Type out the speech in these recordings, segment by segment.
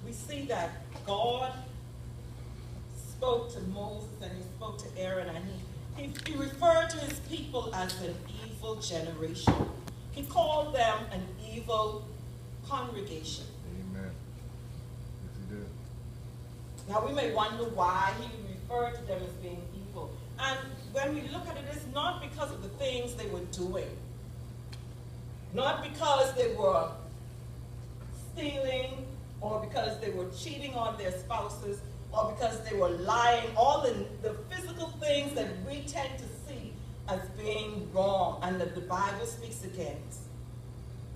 we see that God spoke to Moses and he spoke to Aaron, and he referred to his people as an evil generation. He called them an evil congregation. Amen. Yes, he did. Now we may wonder why he referred to them as being evil. And when we look at it, it's not because of the things they were doing. Not because they were stealing, or because they were cheating on their spouses, or because they were lying, all the physical things that we tend to see as being wrong and that the Bible speaks against.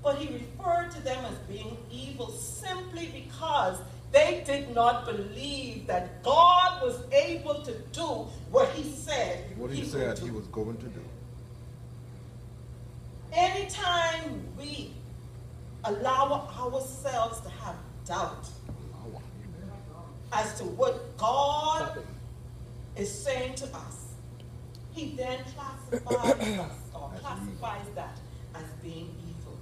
But he referred to them as being evil simply because they did not believe that God was able to do what he said he was going to do. Anytime we allow ourselves to have doubt as to what God is saying to us, he then classifies that as being evil.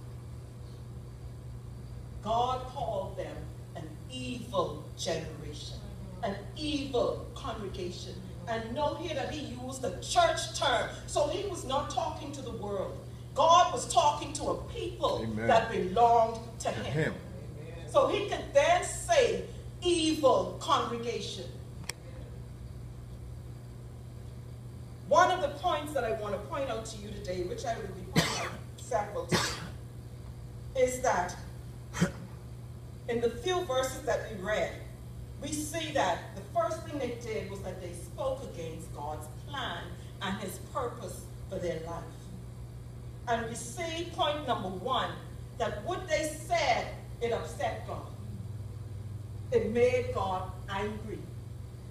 God called them an evil generation, an evil congregation. And note here that he used the church term. So he was not talking to the world. God was talking to a people that belonged to him. So he could then say, evil congregation. One of the points that I want to point out to you today, which I will be pointing out several times, is that in the few verses that we read, we see that the first thing they did was that they spoke against God's plan and his purpose for their life. And we see point number one, that what they said, it upset God. It made God angry.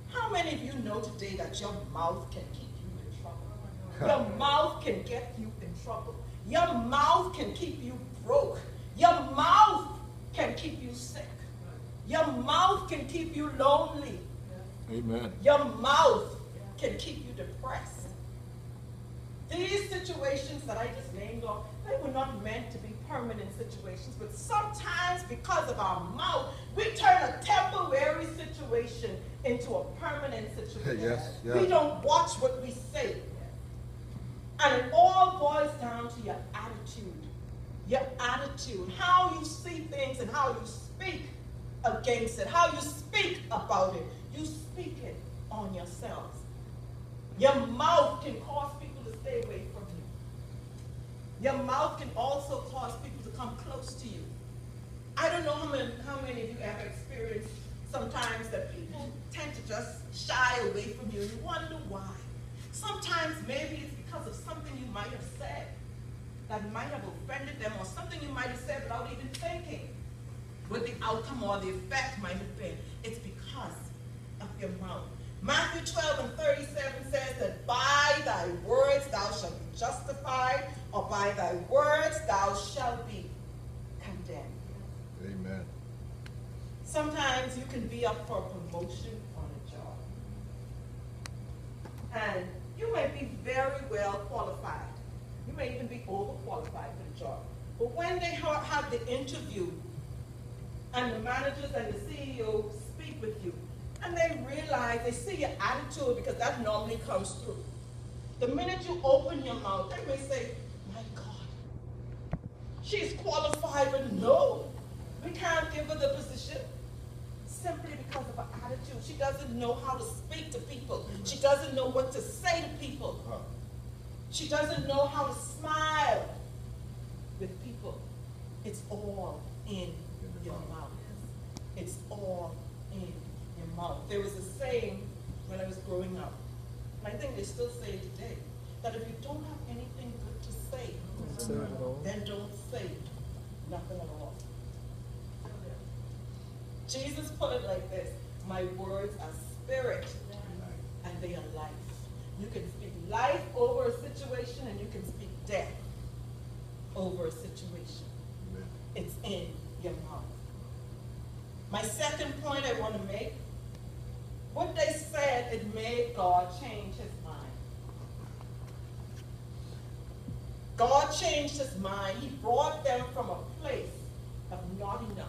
How many of you know today that your mouth can keep you in trouble? Your mouth can get you in trouble. Your mouth can keep you broke. Your mouth can keep you sick. Your mouth can keep you lonely. Amen. Your mouth can keep you depressed. These situations that I just named off, they were not meant to be permanent situations, but sometimes because of our mouth, we turn a temporary situation into a permanent situation. Yes. We don't watch what we say. And it all boils down to your attitude. Your attitude, how you see things and how you speak against it, how you speak about it. You speak it on yourselves. Your mouth can cause people to stay away from you. Your mouth can also cause people to come close to you. I don't know how many of you ever experienced sometimes that people tend to just shy away from you and you wonder why. Sometimes maybe it's because of something you might have said that might have offended them, or something you might have said without even thinking what the outcome or the effect might have been. It's because of your mouth. Matthew 12:37 says that by thy words thou shalt be justified, or by thy words thou shalt be condemned. Amen. Sometimes you can be up for a promotion on a job. And you may be very well qualified. You may even be overqualified for the job. But when they have the interview and the managers and the CEO speak with you, and they realize, they see your attitude, because that normally comes through. The minute you open your mouth, they may say, my God, she's qualified, but no, we can't give her the position. Simply because of her attitude. She doesn't know how to speak to people. She doesn't know what to say to people. She doesn't know how to smile with people. It's all in your mouth. It's all in your mouth. There was a saying when I was growing up, and I think they still say it today, that if you don't have anything good to say, then don't say nothing at all. Jesus put it like this: my words are spirit and they are life. You can speak life over a situation and you can speak death over a situation. It's in your mouth. My second point I want to make, what they said, it made God change his mind. God changed his mind. He brought them from a place